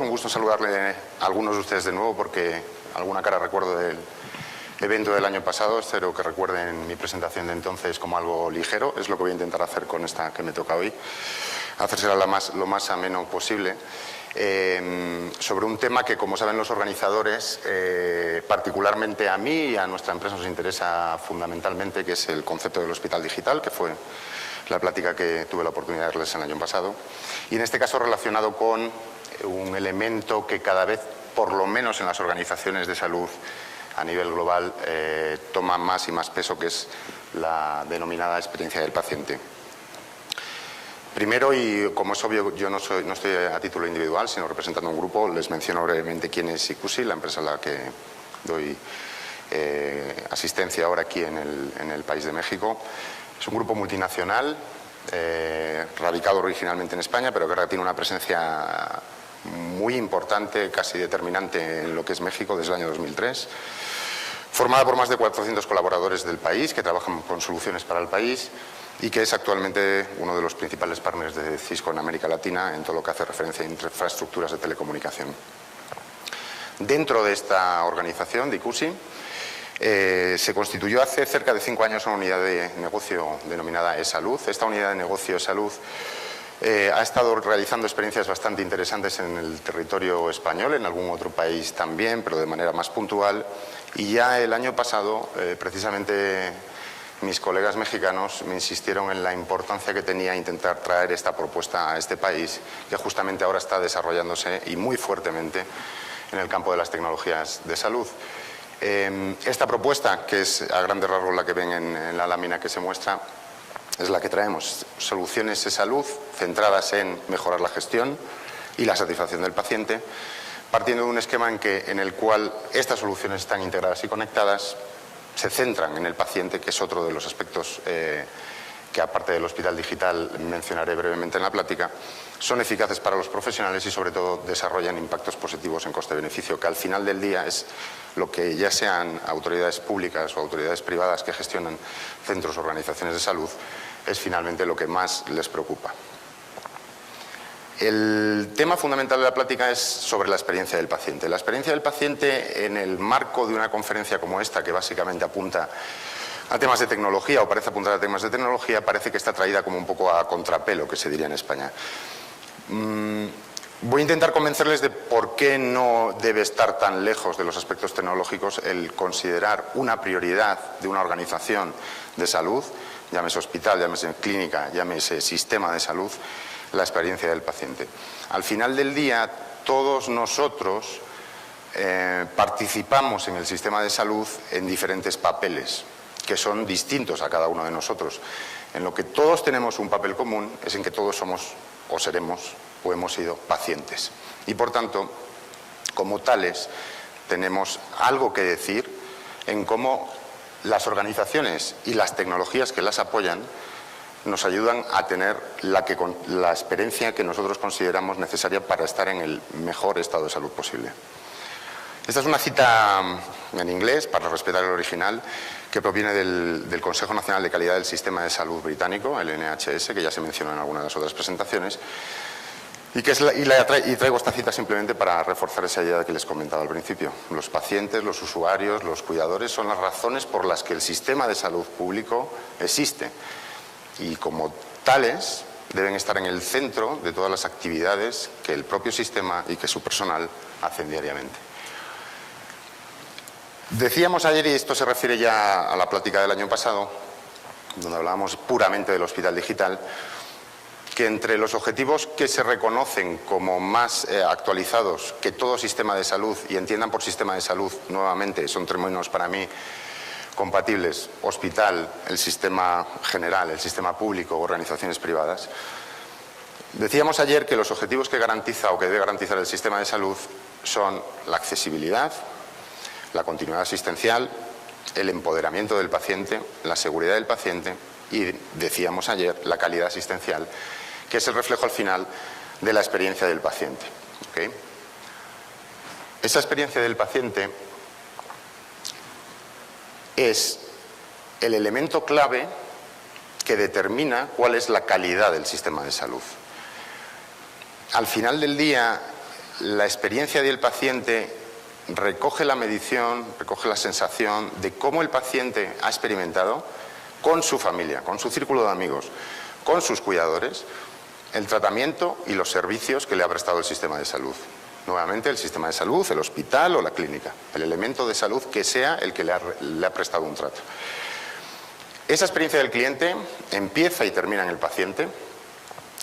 todos, un gusto saludarle a algunos de ustedes de nuevo porque alguna cara recuerdo del evento del año pasado. Espero que recuerden mi presentación de entonces como algo ligero. Es lo que voy a intentar hacer con esta que me toca hoy, hacérsela lo más ameno posible. Sobre un tema que, como saben los organizadores, particularmente a mí y a nuestra empresa nos interesa fundamentalmente, que es el concepto del hospital digital, que fue la plática que tuve la oportunidad de darles el año pasado, y en este caso relacionado con un elemento que cada vez, por lo menos en las organizaciones de salud a nivel global, toma más y más peso, que es la denominada experiencia del paciente. Primero, y como es obvio, yo no estoy a título individual, sino representando un grupo. Les menciono brevemente quién es ICUSI, la empresa a la que doy asistencia ahora aquí en el país de México. Es un grupo multinacional, radicado originalmente en España, pero que ahora tiene una presencia muy importante, casi determinante en lo que es México desde el año 2003. Formada por más de 400 colaboradores del país que trabajan con soluciones para el país, y que es actualmente uno de los principales partners de Cisco en América Latina en todo lo que hace referencia a infraestructuras de telecomunicación. Dentro de esta organización de ICUSI se constituyó hace cerca de 5 años una unidad de negocio denominada eSalud. Esta unidad de negocio eSalud ha estado realizando experiencias bastante interesantes en el territorio español, en algún otro país también, pero de manera más puntual. Y ya el año pasado, precisamente, mis colegas mexicanos me insistieron en la importancia que tenía intentar traer esta propuesta a este país, que justamente ahora está desarrollándose y muy fuertemente en el campo de las tecnologías de salud. Esta propuesta, que es a grandes rasgos la que ven en la lámina que se muestra, es la que traemos: soluciones de salud centradas en mejorar la gestión y la satisfacción del paciente, partiendo de un esquema en el cual estas soluciones están integradas y conectadas, se centran en el paciente, que es otro de los aspectos que, aparte del hospital digital, mencionaré brevemente en la plática. Son eficaces para los profesionales y, sobre todo, desarrollan impactos positivos en coste-beneficio, que al final del día es lo que, ya sean autoridades públicas o autoridades privadas que gestionan centros o organizaciones de salud, es finalmente lo que más les preocupa. El tema fundamental de la plática es sobre la experiencia del paciente. La experiencia del paciente, en el marco de una conferencia como esta, que básicamente apunta a temas de tecnología, o parece apuntar a temas de tecnología, parece que está traída como un poco a contrapelo, que se diría en España. Voy a intentar convencerles de por qué no debe estar tan lejos de los aspectos tecnológicos el considerar una prioridad de una organización de salud, llámese hospital, llámese clínica, llámese sistema de salud, la experiencia del paciente. Al final del día, todos nosotros participamos en el sistema de salud en diferentes papeles, que son distintos a cada uno de nosotros. En lo que todos tenemos un papel común es en que todos somos, o seremos, o hemos sido pacientes. Y por tanto, como tales, tenemos algo que decir en cómo las organizaciones y las tecnologías que las apoyan nos ayudan a tener la experiencia que nosotros consideramos necesaria para estar en el mejor estado de salud posible. Esta es una cita en inglés, para respetar el original, que proviene del Consejo Nacional de Calidad del Sistema de Salud británico, el NHS, que ya se mencionó en alguna de las otras presentaciones, y traigo esta cita simplemente para reforzar esa idea que les comentaba al principio. Los pacientes, los usuarios, los cuidadores son las razones por las que el sistema de salud público existe, y como tales deben estar en el centro de todas las actividades que el propio sistema y que su personal hacen diariamente. Decíamos ayer, y esto se refiere ya a la plática del año pasado, donde hablábamos puramente del hospital digital, que entre los objetivos que se reconocen como más actualizados que todo sistema de salud, y entiendan por sistema de salud, nuevamente, son términos para mí compatibles: hospital, el sistema general, el sistema público, organizaciones privadas. Decíamos ayer que los objetivos que garantiza o que debe garantizar el sistema de salud son la accesibilidad, la continuidad asistencial, el empoderamiento del paciente, la seguridad del paciente y, decíamos ayer, la calidad asistencial, que es el reflejo al final de la experiencia del paciente. ¿Okay? Esa experiencia del paciente es el elemento clave que determina cuál es la calidad del sistema de salud. Al final del día, la experiencia del paciente recoge la medición, recoge la sensación de cómo el paciente ha experimentado con su familia, con su círculo de amigos, con sus cuidadores, el tratamiento y los servicios que le ha prestado el sistema de salud. Nuevamente, el sistema de salud, el hospital o la clínica, el elemento de salud que sea el que le ha prestado un trato. Esa experiencia del cliente empieza y termina en el paciente.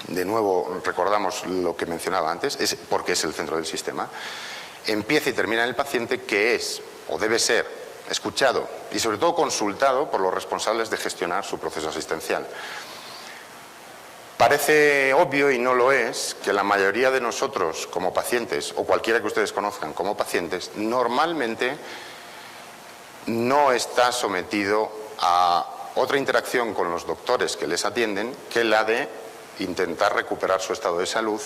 De nuevo, recordamos lo que mencionaba antes, porque es el centro del sistema. Empieza y termina en el paciente, que es o debe ser escuchado y sobre todo consultado por los responsables de gestionar su proceso asistencial. Parece obvio, y no lo es, que la mayoría de nosotros como pacientes, o cualquiera que ustedes conozcan como pacientes, normalmente no está sometido a otra interacción con los doctores que les atienden que la de intentar recuperar su estado de salud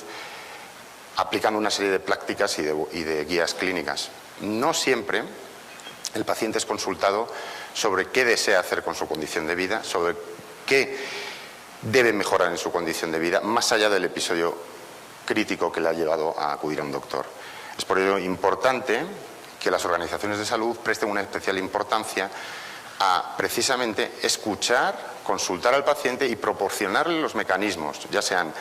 aplicando una serie de prácticas y de guías clínicas. No siempre el paciente es consultado sobre qué desea hacer con su condición de vida, sobre qué debe mejorar en su condición de vida, más allá del episodio crítico que le ha llevado a acudir a un doctor. Es por ello importante que las organizaciones de salud presten una especial importancia a precisamente escuchar, consultar al paciente y proporcionarle los mecanismos, ya sean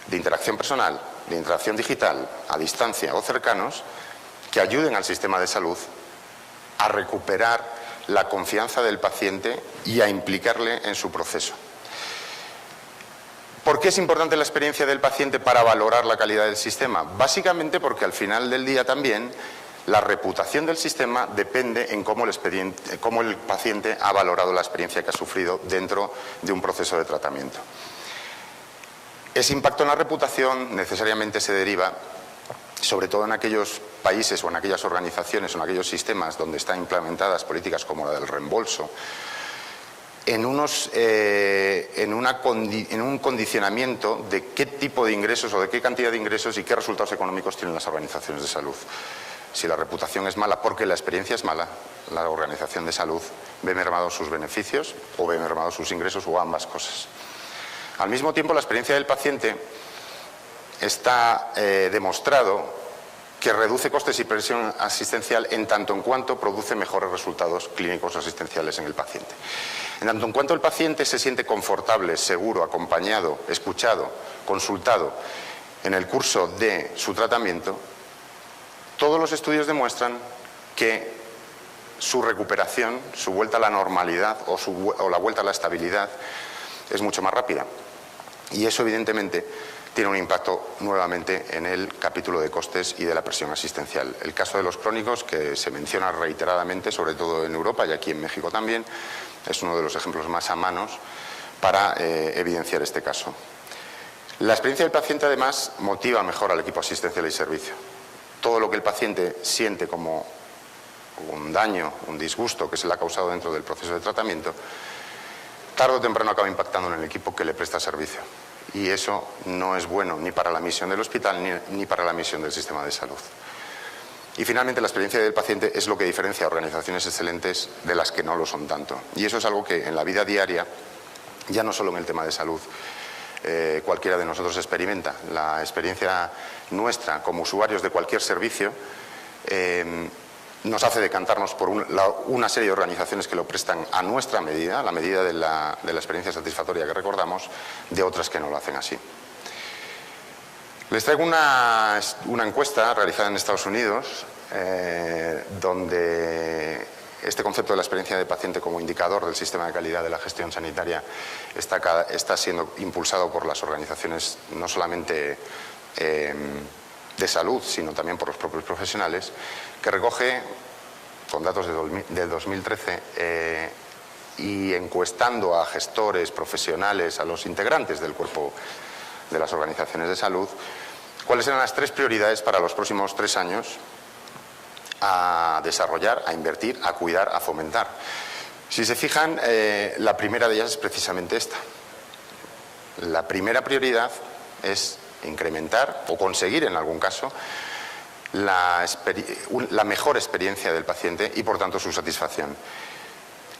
de interacción personal, de interacción digital, a distancia o cercanos, que ayuden al sistema de salud a recuperar la confianza del paciente y a implicarle en su proceso. ¿Por qué es importante la experiencia del paciente para valorar la calidad del sistema? Básicamente porque al final del día también la reputación del sistema depende en cómo el paciente ha valorado la experiencia que ha sufrido dentro de un proceso de tratamiento. Ese impacto en la reputación necesariamente se deriva, sobre todo en aquellos países o en aquellas organizaciones o en aquellos sistemas donde están implementadas políticas como la del reembolso, en un condicionamiento de qué tipo de ingresos o de qué cantidad de ingresos y qué resultados económicos tienen las organizaciones de salud. Si la reputación es mala porque la experiencia es mala, la organización de salud ve mermados sus beneficios o ve mermados sus ingresos o ambas cosas. Al mismo tiempo, la experiencia del paciente está demostrado que reduce costes y presión asistencial en tanto en cuanto produce mejores resultados clínicos asistenciales en el paciente. En tanto en cuanto el paciente se siente confortable, seguro, acompañado, escuchado, consultado en el curso de su tratamiento, todos los estudios demuestran que su recuperación, su vuelta a la normalidad o la vuelta a la estabilidad es mucho más rápida. Y eso evidentemente tiene un impacto nuevamente en el capítulo de costes y de la presión asistencial. El caso de los crónicos, que se menciona reiteradamente, sobre todo en Europa y aquí en México también, es uno de los ejemplos más a mano para evidenciar este caso. La experiencia del paciente además motiva mejor al equipo asistencial y servicio. Todo lo que el paciente siente como un daño, un disgusto que se le ha causado dentro del proceso de tratamiento, tarde o temprano acaba impactando en el equipo que le presta servicio. Y eso no es bueno ni para la misión del hospital ni para la misión del sistema de salud. Y finalmente, la experiencia del paciente es lo que diferencia a organizaciones excelentes de las que no lo son tanto. Y eso es algo que en la vida diaria, ya no solo en el tema de salud, cualquiera de nosotros experimenta. La experiencia nuestra como usuarios de cualquier servicio nos hace decantarnos por una serie de organizaciones que lo prestan a nuestra medida, a la medida de la experiencia satisfactoria que recordamos, de otras que no lo hacen así. Les traigo una encuesta realizada en Estados Unidos, donde este concepto de la experiencia del paciente como indicador del sistema de calidad de la gestión sanitaria está siendo impulsado por las organizaciones no solamente de salud, sino también por los propios profesionales, que recoge, con datos de 2013, y encuestando a gestores, profesionales, a los integrantes del cuerpo de las organizaciones de salud, cuáles eran las 3 prioridades para los próximos 3 años a desarrollar, a invertir, a cuidar, a fomentar. Si se fijan, la primera de ellas es precisamente esta. La primera prioridad es incrementar o conseguir, en algún caso, la mejor experiencia del paciente y, por tanto, su satisfacción.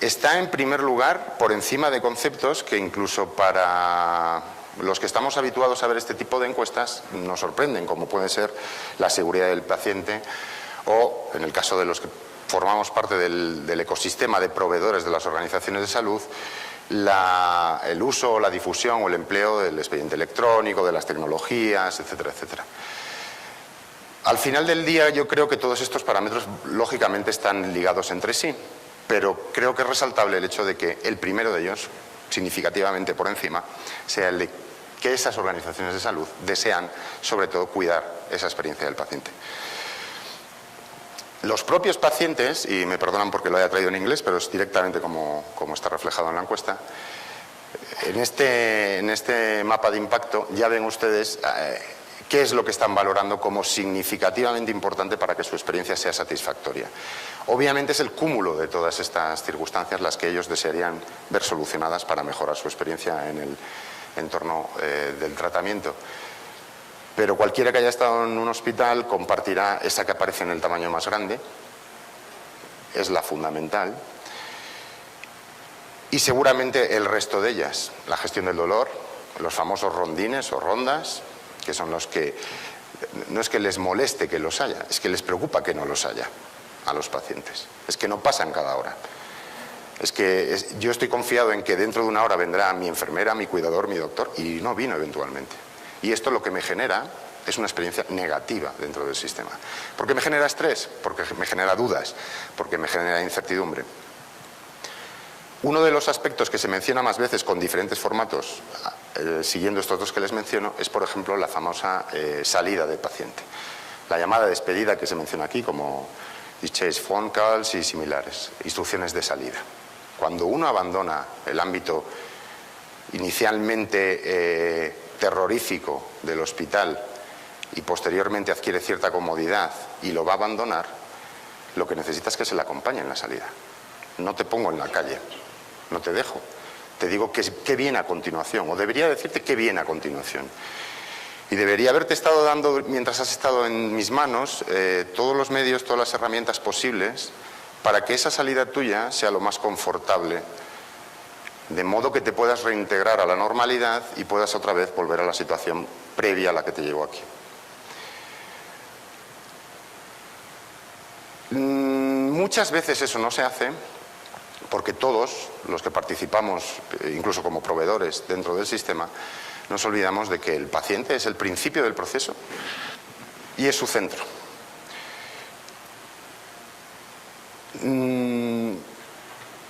Está, en primer lugar, por encima de conceptos que incluso para Los que estamos habituados a ver este tipo de encuestas nos sorprenden, como puede ser la seguridad del paciente o, en el caso de los que formamos parte del ecosistema de proveedores de las organizaciones de salud, el uso, la difusión o el empleo del expediente electrónico, de las tecnologías, etcétera, etcétera. Al final del día yo creo que todos estos parámetros lógicamente están ligados entre sí, pero creo que es resaltable el hecho de que el primero de ellos, significativamente por encima, sea el de que esas organizaciones de salud desean sobre todo cuidar esa experiencia del paciente. Los propios pacientes, y me perdonan porque lo haya traído en inglés, pero es directamente como está reflejado en la encuesta, en este mapa de impacto ya ven ustedes qué es lo que están valorando como significativamente importante para que su experiencia sea satisfactoria. Obviamente es el cúmulo de todas estas circunstancias las que ellos desearían ver solucionadas para mejorar su experiencia en el entorno del tratamiento. Pero cualquiera que haya estado en un hospital compartirá esa que aparece en el tamaño más grande, es la fundamental, y seguramente el resto de ellas, la gestión del dolor, los famosos rondines o rondas, que son los que no es que les moleste que los haya, es que les preocupa que no los haya a los pacientes, es que no pasan cada hora. Es que yo estoy confiado en que dentro de una hora vendrá mi enfermera, mi cuidador, mi doctor, y no vino eventualmente. Y esto lo que me genera es una experiencia negativa dentro del sistema. ¿Por qué me genera estrés? Porque me genera dudas, porque me genera incertidumbre. Uno de los aspectos que se menciona más veces con diferentes formatos, siguiendo estos dos que les menciono, es, por ejemplo, la famosa salida del paciente. La llamada despedida que se menciona aquí, como discharge phone calls y similares, instrucciones de salida. Cuando uno abandona el ámbito inicialmente terrorífico del hospital y posteriormente adquiere cierta comodidad y lo va a abandonar, lo que necesita es que se le acompañe en la salida. No te pongo en la calle, no te dejo. Te digo qué viene a continuación, o debería decirte qué viene a continuación. Y debería haberte estado dando, mientras has estado en mis manos, todos los medios, todas las herramientas posibles para que esa salida tuya sea lo más confortable, de modo que te puedas reintegrar a la normalidad y puedas otra vez volver a la situación previa a la que te llevó aquí. Muchas veces eso no se hace porque todos los que participamos, incluso como proveedores dentro del sistema, nos olvidamos de que el paciente es el principio del proceso y es su centro.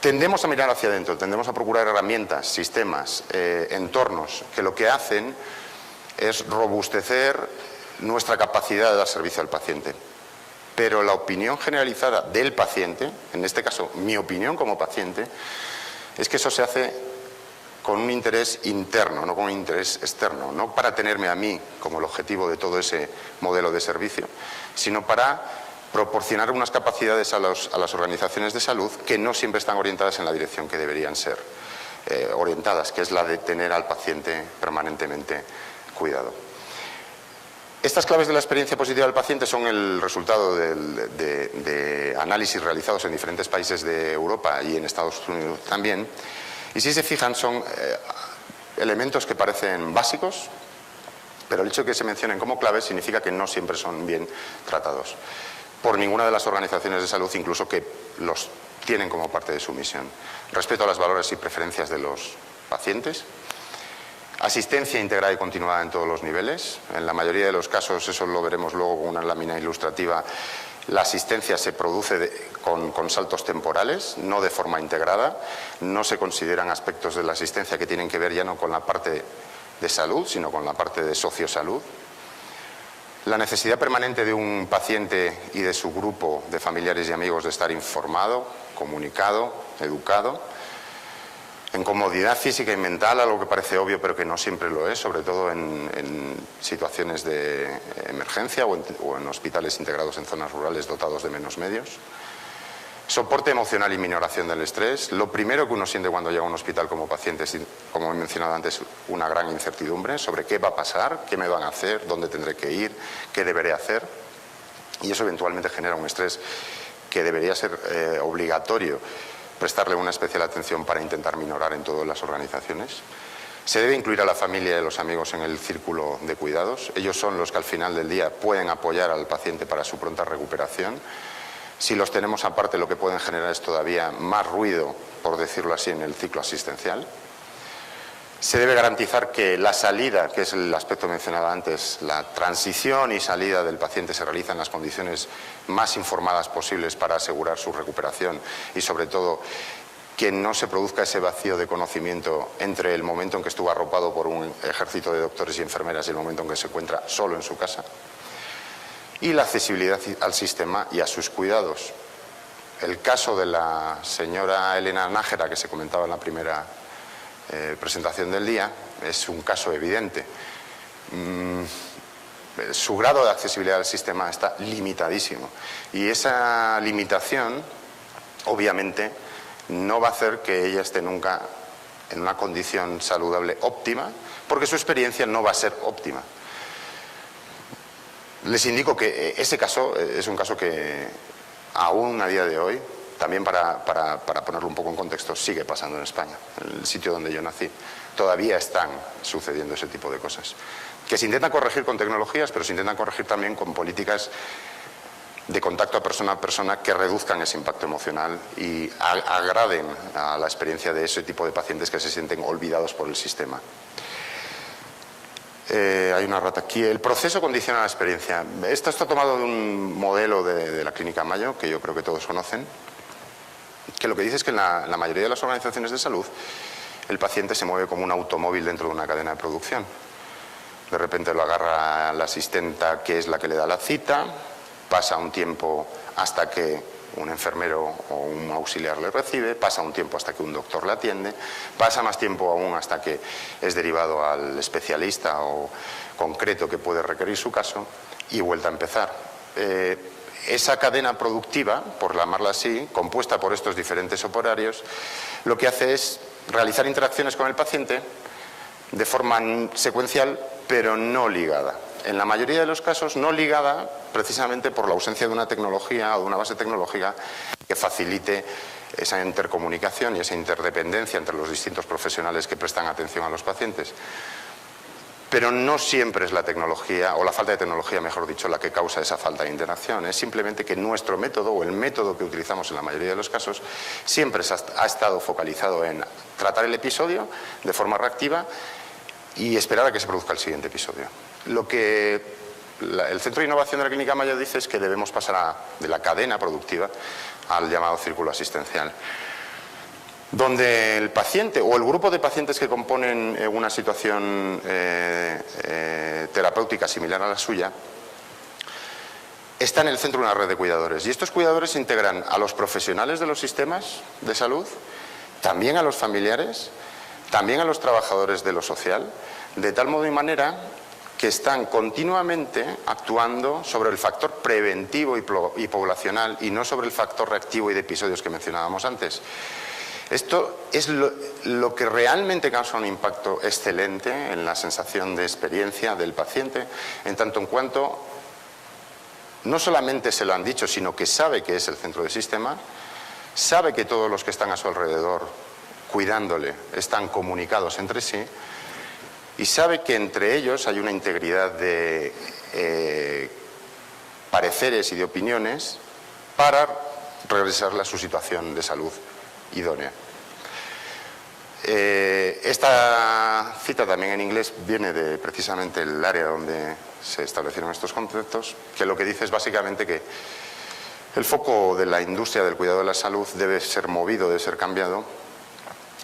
Tendemos a mirar hacia adentro, tendemos a procurar herramientas, sistemas, entornos que lo que hacen es robustecer nuestra capacidad de dar servicio al paciente. Pero la opinión generalizada del paciente, en este caso mi opinión como paciente, es que eso se hace con un interés interno, no con un interés externo, no para tenerme a mí como el objetivo de todo ese modelo de servicio, sino para proporcionar unas capacidades a las organizaciones de salud que no siempre están orientadas en la dirección que deberían ser orientadas, que es la de tener al paciente permanentemente cuidado. Estas claves de la experiencia positiva del paciente son el resultado de análisis realizados en diferentes países de Europa y en Estados Unidos también. Y si se fijan, son elementos que parecen básicos, pero el hecho de que se mencionen como claves significa que no siempre son bien tratados por ninguna de las organizaciones de salud, incluso que los tienen como parte de su misión. Respeto a los valores y preferencias de los pacientes. Asistencia integrada y continuada en todos los niveles. En la mayoría de los casos, eso lo veremos luego con una lámina ilustrativa, la asistencia se produce con saltos temporales, no de forma integrada. No se consideran aspectos de la asistencia que tienen que ver ya no con la parte de salud, sino con la parte de sociosalud. La necesidad permanente de un paciente y de su grupo de familiares y amigos de estar informado, comunicado, educado. En comodidad física y mental, algo que parece obvio pero que no siempre lo es, sobre todo en situaciones de emergencia o en hospitales integrados en zonas rurales dotados de menos medios. Soporte emocional y minoración del estrés. Lo primero que uno siente cuando llega a un hospital como paciente es, como he mencionado antes, una gran incertidumbre sobre qué va a pasar, qué me van a hacer, dónde tendré que ir, qué deberé hacer. Y eso eventualmente genera un estrés que debería ser obligatorio prestarle una especial atención para intentar minorar en todas las organizaciones. Se debe incluir a la familia y a los amigos en el círculo de cuidados. Ellos son los que al final del día pueden apoyar al paciente para su pronta recuperación. Si los tenemos aparte, lo que pueden generar es todavía más ruido, por decirlo así, en el ciclo asistencial. Se debe garantizar que la salida, que es el aspecto mencionado antes, la transición y salida del paciente se realiza en las condiciones más informadas posibles para asegurar su recuperación y, sobre todo, que no se produzca ese vacío de conocimiento entre el momento en que estuvo arropado por un ejército de doctores y enfermeras y el momento en que se encuentra solo en su casa. Y la accesibilidad al sistema y a sus cuidados. El caso de la señora Elena Nájera, que se comentaba en la primera presentación del día, es un caso evidente. Su grado de accesibilidad al sistema está limitadísimo. Y esa limitación, obviamente, no va a hacer que ella esté nunca en una condición saludable óptima, porque su experiencia no va a ser óptima. Les indico que ese caso es un caso que aún a día de hoy, también para ponerlo un poco en contexto, sigue pasando en España, en el sitio donde yo nací. Todavía están sucediendo ese tipo de cosas, que se intentan corregir con tecnologías, pero se intentan corregir también con políticas de contacto a persona que reduzcan ese impacto emocional y agraden a la experiencia de ese tipo de pacientes que se sienten olvidados por el sistema. Hay una rata aquí. El proceso condiciona la experiencia. Esto está tomado de un modelo de la Clínica Mayo, que yo creo que todos conocen, que lo que dice es que en la mayoría de las organizaciones de salud el paciente se mueve como un automóvil dentro de una cadena de producción. De repente lo agarra la asistenta, que es la que le da la cita, pasa un tiempo hasta que un enfermero o un auxiliar le recibe, pasa un tiempo hasta que un doctor le atiende, pasa más tiempo aún hasta que es derivado al especialista o concreto que puede requerir su caso y vuelta a empezar. Esa cadena productiva, por llamarla así, compuesta por estos diferentes operarios, lo que hace es realizar interacciones con el paciente de forma secuencial, pero no ligada. En la mayoría de los casos no ligada precisamente por la ausencia de una tecnología o de una base tecnológica que facilite esa intercomunicación y esa interdependencia entre los distintos profesionales que prestan atención a los pacientes. Pero no siempre es la tecnología, o la falta de tecnología, mejor dicho, la que causa esa falta de interacción. Es simplemente que nuestro método, o el método que utilizamos en la mayoría de los casos, siempre ha estado focalizado en tratar el episodio de forma reactiva y esperar a que se produzca el siguiente episodio. Lo que el Centro de Innovación de la Clínica Mayo dice es que debemos pasar de la cadena productiva al llamado círculo asistencial, donde el paciente o el grupo de pacientes que componen una situación terapéutica similar a la suya está en el centro de una red de cuidadores. Y estos cuidadores integran a los profesionales de los sistemas de salud, también a los familiares, también a los trabajadores de lo social, de tal modo y manera que están continuamente actuando sobre el factor preventivo y poblacional y no sobre el factor reactivo y de episodios que mencionábamos antes. Esto es lo que realmente causa un impacto excelente en la sensación de experiencia del paciente, en tanto en cuanto no solamente se lo han dicho, sino que sabe que es el centro del sistema, sabe que todos los que están a su alrededor cuidándole están comunicados entre sí y sabe que entre ellos hay una integridad de pareceres y de opiniones para regresarle a su situación de salud idónea. Esta cita también en inglés viene de precisamente el área donde se establecieron estos conceptos, que lo que dice es básicamente que el foco de la industria del cuidado de la salud debe ser movido, debe ser cambiado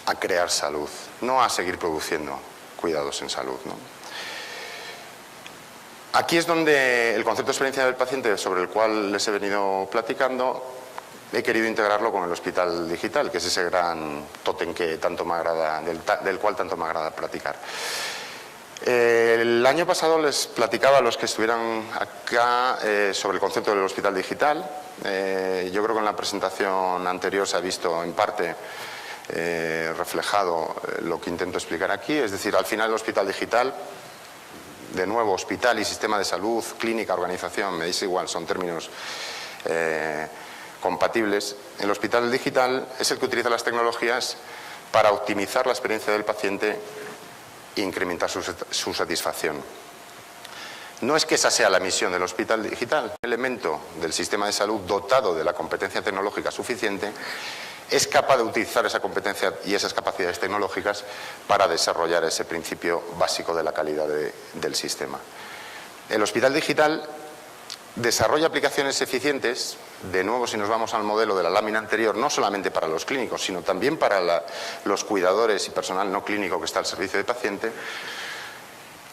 a crear salud, no a seguir produciendo cuidados en salud, ¿no? Aquí es donde el concepto de experiencia del paciente, sobre el cual les he venido platicando, he querido integrarlo con el hospital digital, que es ese gran tótem que tanto me agrada, del cual tanto me agrada platicar. El año pasado les platicaba a los que estuvieran acá sobre el concepto del hospital digital. Yo creo que en la presentación anterior se ha visto en parte reflejado lo que intento explicar aquí, es decir, al final el hospital digital, de nuevo, hospital y sistema de salud, clínica, organización, me dice igual, son términos compatibles. El hospital digital es el que utiliza las tecnologías para optimizar la experiencia del paciente e incrementar su satisfacción. No es que esa sea la misión del hospital digital. Un elemento del sistema de salud dotado de la competencia tecnológica suficiente es capaz de utilizar esa competencia y esas capacidades tecnológicas para desarrollar ese principio básico de la calidad del sistema. El hospital digital desarrolla aplicaciones eficientes, de nuevo si nos vamos al modelo de la lámina anterior, no solamente para los clínicos, sino también para los cuidadores y personal no clínico que está al servicio del paciente,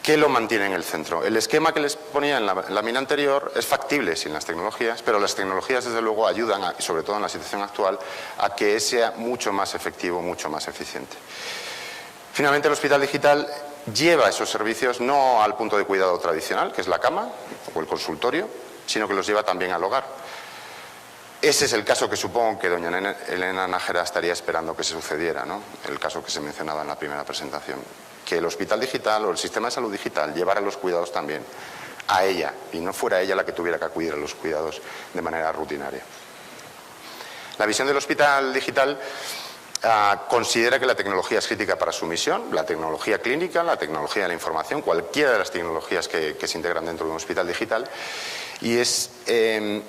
que lo mantiene en el centro. El esquema que les ponía en la lámina anterior es factible sin las tecnologías, pero las tecnologías desde luego ayudan, sobre todo en la situación actual, a que sea mucho más efectivo, mucho más eficiente. Finalmente, el hospital digital lleva esos servicios no al punto de cuidado tradicional, que es la cama o el consultorio, sino que los lleva también al hogar. Ese es el caso que supongo que doña Elena Nájera estaría esperando que se sucediera, ¿no? El caso que se mencionaba en la primera presentación. Que el hospital digital o el sistema de salud digital llevara los cuidados también a ella y no fuera ella la que tuviera que acudir a los cuidados de manera rutinaria. La visión del hospital digital considera que la tecnología es crítica para su misión, la tecnología clínica, la tecnología de la información, cualquiera de las tecnologías que se integran dentro de un hospital digital, y es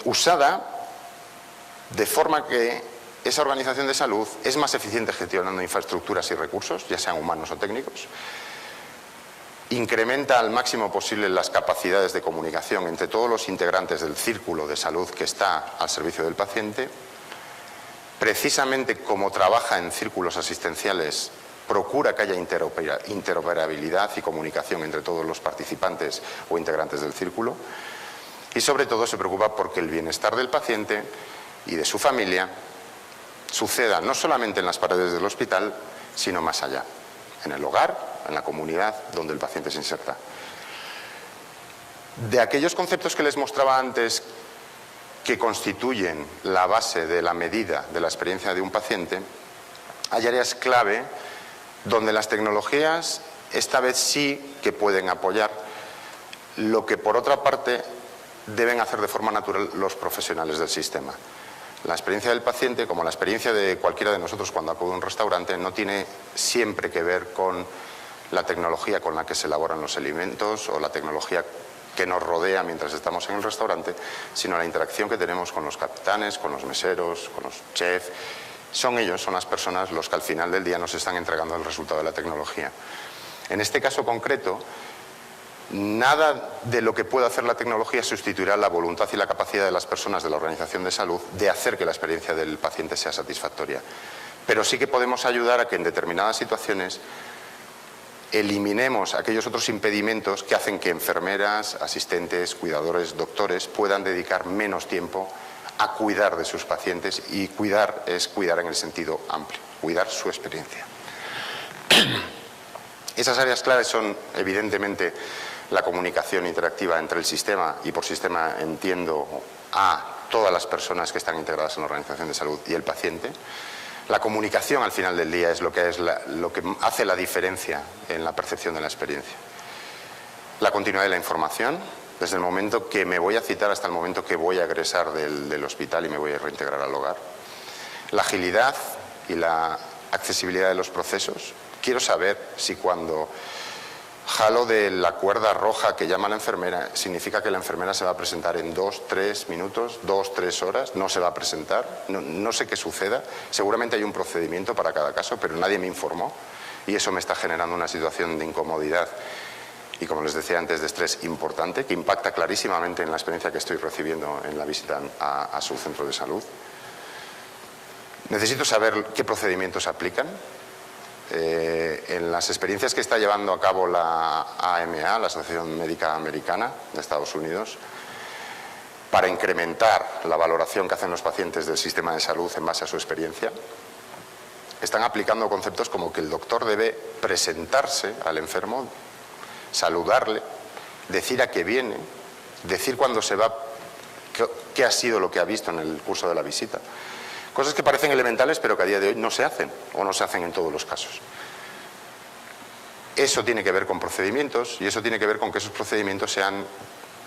usada de forma que esa organización de salud es más eficiente gestionando infraestructuras y recursos, ya sean humanos o técnicos, incrementa al máximo posible las capacidades de comunicación entre todos los integrantes del círculo de salud que está al servicio del paciente. Precisamente como trabaja en círculos asistenciales, procura que haya interoperabilidad y comunicación entre todos los participantes o integrantes del círculo, y sobre todo se preocupa porque el bienestar del paciente y de su familia suceda no solamente en las paredes del hospital, sino más allá, en el hogar, en la comunidad donde el paciente se inserta. De aquellos conceptos que les mostraba antes que constituyen la base de la medida de la experiencia de un paciente, hay áreas clave donde las tecnologías esta vez sí que pueden apoyar lo que por otra parte deben hacer de forma natural los profesionales del sistema. La experiencia del paciente, como la experiencia de cualquiera de nosotros cuando acude a un restaurante, no tiene siempre que ver con la tecnología con la que se elaboran los alimentos o la tecnología que nos rodea mientras estamos en el restaurante, sino la interacción que tenemos con los capitanes, con los meseros, con los chefs. Son ellos, son las personas los que al final del día nos están entregando el resultado de la tecnología. En este caso concreto, nada de lo que pueda hacer la tecnología sustituirá la voluntad y la capacidad de las personas de la organización de salud de hacer que la experiencia del paciente sea satisfactoria. Pero sí que podemos ayudar a que en determinadas situaciones eliminemos aquellos otros impedimentos que hacen que enfermeras, asistentes, cuidadores, doctores puedan dedicar menos tiempo a cuidar de sus pacientes, y cuidar es cuidar en el sentido amplio, cuidar su experiencia. Esas áreas claves son evidentemente la comunicación interactiva entre el sistema, y por sistema entiendo a todas las personas que están integradas en la organización de salud, y el paciente. La comunicación al final del día es lo que hace la diferencia en la percepción de la experiencia. La continuidad de la información, desde el momento que me voy a citar hasta el momento que voy a egresar del hospital y me voy a reintegrar al hogar. La agilidad y la accesibilidad de los procesos. Quiero saber si cuando jalo de la cuerda roja que llama la enfermera, significa que la enfermera se va a presentar en 2, 3 minutos, 2, 3 horas, no se va a presentar, no sé qué suceda. Seguramente hay un procedimiento para cada caso, pero nadie me informó, y eso me está generando una situación de incomodidad y, como les decía antes, de estrés importante, que impacta clarísimamente en la experiencia que estoy recibiendo en la visita a su centro de salud. Necesito saber qué procedimientos aplican. En las experiencias que está llevando a cabo la AMA, la Asociación Médica Americana de Estados Unidos, para incrementar la valoración que hacen los pacientes del sistema de salud en base a su experiencia, están aplicando conceptos como que el doctor debe presentarse al enfermo, saludarle, decir a qué viene, decir cuándo se va, qué ha sido lo que ha visto en el curso de la visita. Cosas que parecen elementales, pero que a día de hoy no se hacen, o no se hacen en todos los casos. Eso tiene que ver con procedimientos, y eso tiene que ver con que esos procedimientos sean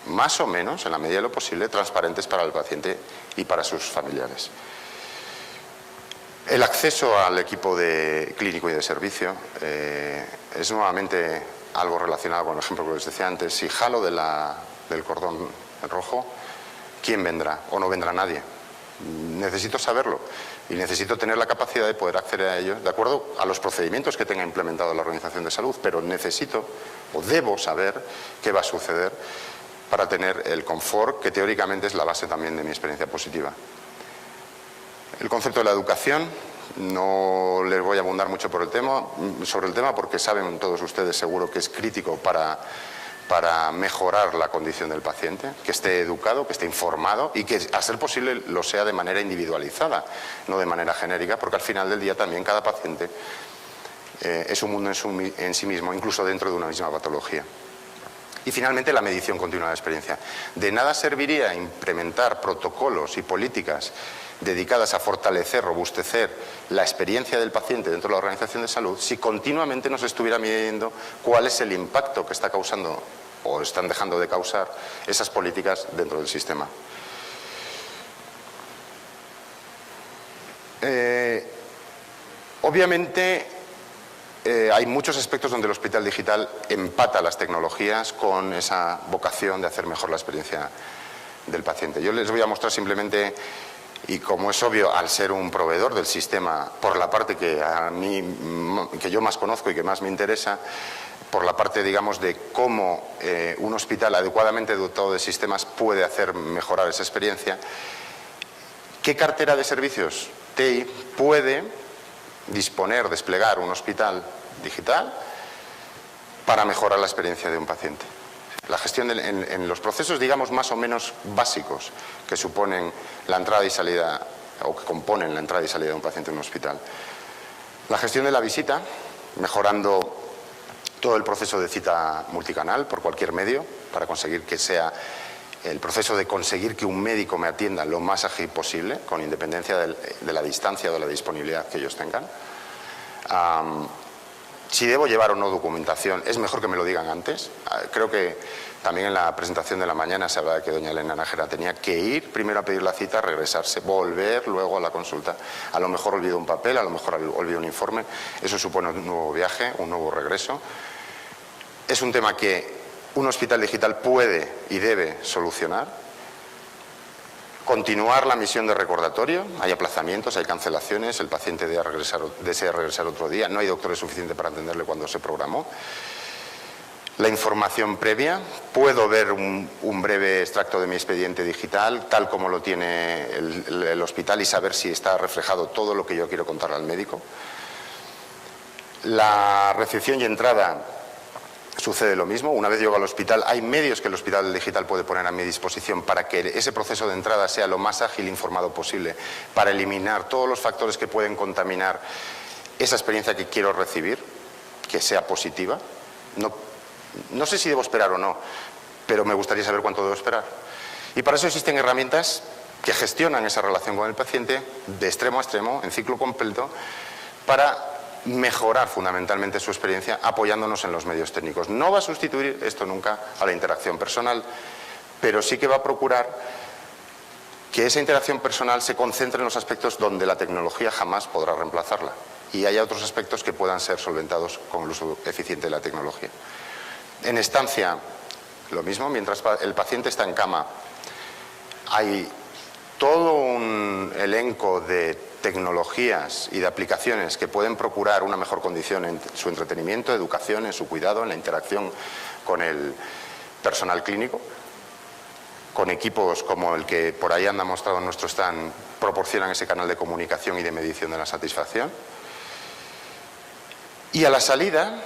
más o menos, en la medida de lo posible, transparentes para el paciente y para sus familiares. El acceso al equipo clínico y de servicio es nuevamente algo relacionado con el ejemplo que les decía antes. Si jalo del cordón rojo, ¿quién vendrá? ¿O no vendrá nadie? Necesito saberlo y necesito tener la capacidad de poder acceder a ello de acuerdo a los procedimientos que tenga implementado la Organización de Salud, pero necesito o debo saber qué va a suceder para tener el confort que teóricamente es la base también de mi experiencia positiva. El concepto de la educación, no les voy a abundar mucho sobre el tema porque saben todos ustedes seguro que es crítico para mejorar la condición del paciente, que esté educado, que esté informado y que a ser posible lo sea de manera individualizada, no de manera genérica, porque al final del día también cada paciente es un mundo en sí mismo, incluso dentro de una misma patología. Y finalmente la medición continua de la experiencia. De nada serviría implementar protocolos y políticas dedicadas a fortalecer, robustecer la experiencia del paciente dentro de la organización de salud si continuamente nos estuviera midiendo cuál es el impacto que está causando o están dejando de causar esas políticas dentro del sistema. Obviamente hay muchos aspectos donde el hospital digital empata las tecnologías con esa vocación de hacer mejor la experiencia del paciente. Yo les voy a mostrar simplemente, y como es obvio, al ser un proveedor del sistema, por la parte que yo más conozco y que más me interesa, por la parte, digamos, de cómo un hospital adecuadamente dotado de sistemas puede hacer mejorar esa experiencia, ¿qué cartera de servicios TI puede desplegar un hospital digital para mejorar la experiencia de un paciente? La gestión en los procesos, digamos, más o menos básicos que suponen la entrada y salida, o que componen la entrada y salida de un paciente en un hospital. La gestión de la visita, mejorando todo el proceso de cita multicanal por cualquier medio, para conseguir que sea el proceso de conseguir que un médico me atienda lo más ágil posible, con independencia de la distancia o de la disponibilidad que ellos tengan. Si debo llevar o no documentación, es mejor que me lo digan antes. Creo que también en la presentación de la mañana se hablaba de que doña Elena Nájera tenía que ir primero a pedir la cita, regresarse, volver luego a la consulta. A lo mejor olvidó un papel, a lo mejor olvidó un informe. Eso supone un nuevo viaje, un nuevo regreso. Es un tema que un hospital digital puede y debe solucionar. Continuar la misión de recordatorio, hay aplazamientos, hay cancelaciones, el paciente desea regresar otro día, no hay doctores suficientes para atenderle cuando se programó. La información previa, puedo ver un breve extracto de mi expediente digital, tal como lo tiene el hospital, y saber si está reflejado todo lo que yo quiero contarle al médico. La recepción y entrada sucede lo mismo. Una vez llego al hospital, hay medios que el hospital digital puede poner a mi disposición para que ese proceso de entrada sea lo más ágil e informado posible, para eliminar todos los factores que pueden contaminar esa experiencia que quiero recibir, que sea positiva. No sé si debo esperar o no, pero me gustaría saber cuánto debo esperar. Y para eso existen herramientas que gestionan esa relación con el paciente de extremo a extremo, en ciclo completo, para mejorar fundamentalmente su experiencia apoyándonos en los medios técnicos. No va a sustituir esto nunca a la interacción personal, pero sí que va a procurar que esa interacción personal se concentre en los aspectos donde la tecnología jamás podrá reemplazarla y haya otros aspectos que puedan ser solventados con el uso eficiente de la tecnología. En estancia, lo mismo, mientras el paciente está en cama, hay todo un elenco de tecnologías y de aplicaciones que pueden procurar una mejor condición en su entretenimiento, educación, en su cuidado, en la interacción con el personal clínico, con equipos como el que por ahí anda mostrado en nuestro stand, proporcionan ese canal de comunicación y de medición de la satisfacción. Y a la salida,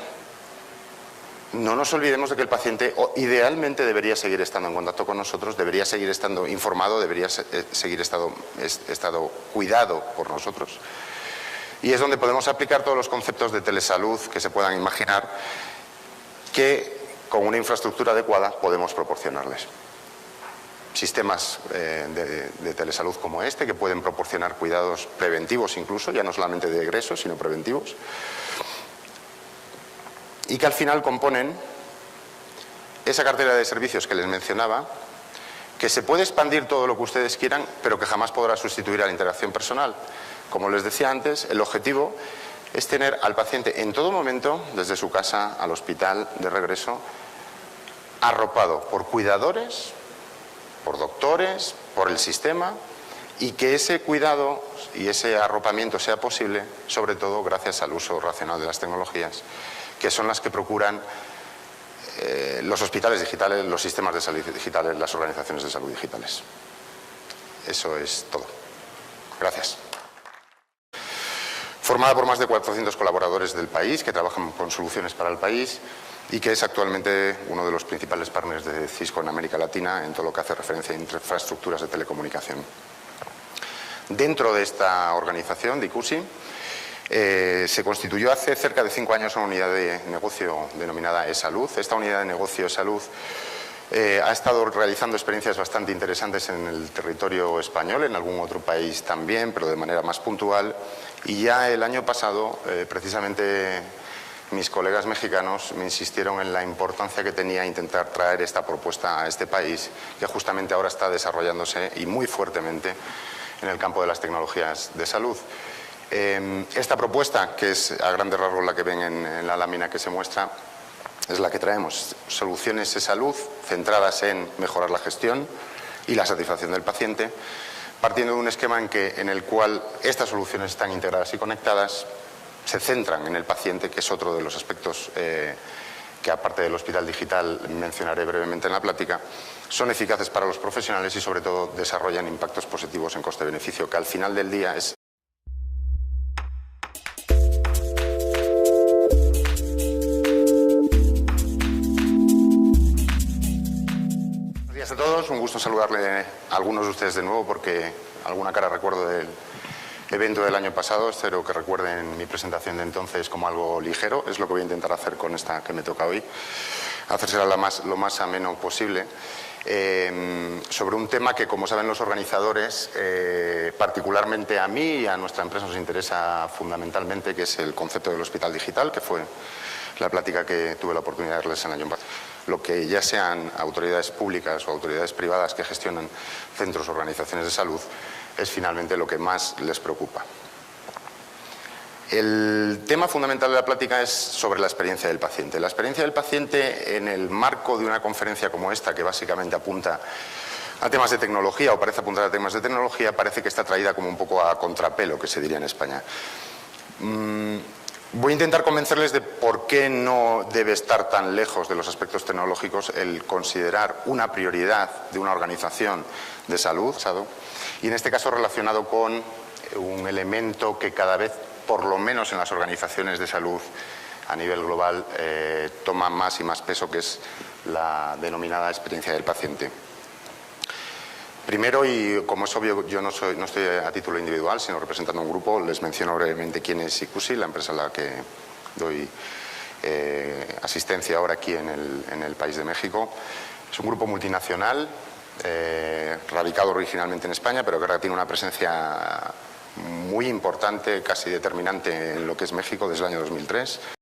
no nos olvidemos de que el paciente idealmente debería seguir estando en contacto con nosotros, debería seguir estando informado, debería seguir estado cuidado por nosotros. Y es donde podemos aplicar todos los conceptos de telesalud que se puedan imaginar, que con una infraestructura adecuada podemos proporcionarles. Sistemas de telesalud como este, que pueden proporcionar cuidados preventivos incluso, ya no solamente de egresos, sino preventivos, y que al final componen esa cartera de servicios que les mencionaba, que se puede expandir todo lo que ustedes quieran, pero que jamás podrá sustituir a la interacción personal. Como les decía antes, el objetivo es tener al paciente en todo momento, desde su casa al hospital de regreso, arropado por cuidadores, por doctores, por el sistema, y que ese cuidado y ese arropamiento sea posible, sobre todo gracias al uso racional de las tecnologías, que son las que procuran los hospitales digitales, los sistemas de salud digitales, las organizaciones de salud digitales. Eso es todo. Gracias. Formada por más de 400 colaboradores del país que trabajan con soluciones para el país y que es actualmente uno de los principales partners de Cisco en América Latina en todo lo que hace referencia a infraestructuras de telecomunicación. Dentro de esta organización, de ICUSI, se constituyó hace cerca de 5 años una unidad de negocio denominada eSalud. Esta unidad de negocio eSalud ha estado realizando experiencias bastante interesantes en el territorio español, en algún otro país también, pero de manera más puntual. Y ya el año pasado, precisamente, mis colegas mexicanos me insistieron en la importancia que tenía intentar traer esta propuesta a este país, que justamente ahora está desarrollándose y muy fuertemente en el campo de las tecnologías de salud. Esta propuesta, que es a grandes rasgos la que ven en la lámina que se muestra, es la que traemos. Soluciones de salud centradas en mejorar la gestión y la satisfacción del paciente, partiendo de un esquema en el cual estas soluciones están integradas y conectadas, se centran en el paciente, que es otro de los aspectos que, aparte del hospital digital, mencionaré brevemente en la plática. Son eficaces para los profesionales y, sobre todo, desarrollan impactos positivos en coste-beneficio, que al final del día es... Buenos días a todos, un gusto saludarle a algunos de ustedes de nuevo porque alguna cara recuerdo del evento del año pasado. Espero que recuerden mi presentación de entonces como algo ligero. Es lo que voy a intentar hacer con esta que me toca hoy, hacérsela lo más ameno posible. Sobre un tema que, como saben los organizadores, particularmente a mí y a nuestra empresa nos interesa fundamentalmente, que es el concepto del hospital digital, que fue la plática que tuve la oportunidad de darles el año pasado. Lo que ya sean autoridades públicas o autoridades privadas que gestionan centros o organizaciones de salud es finalmente lo que más les preocupa. El tema fundamental de la plática es sobre la experiencia del paciente. La experiencia del paciente en el marco de una conferencia como esta, que básicamente apunta a temas de tecnología o parece apuntar a temas de tecnología, parece que está traída como un poco a contrapelo, que se diría en España. Voy a intentar convencerles de por qué no debe estar tan lejos de los aspectos tecnológicos el considerar una prioridad de una organización de salud, y en este caso relacionado con un elemento que cada vez, por lo menos en las organizaciones de salud a nivel global, toma más y más peso, que es la denominada experiencia del paciente. Primero, y como es obvio, yo no estoy a título individual, sino representando un grupo. Les menciono brevemente quién es ICUSI, la empresa a la que doy asistencia ahora aquí en el país de México. Es un grupo multinacional, radicado originalmente en España, pero que ahora tiene una presencia muy importante, casi determinante en lo que es México desde el año 2003.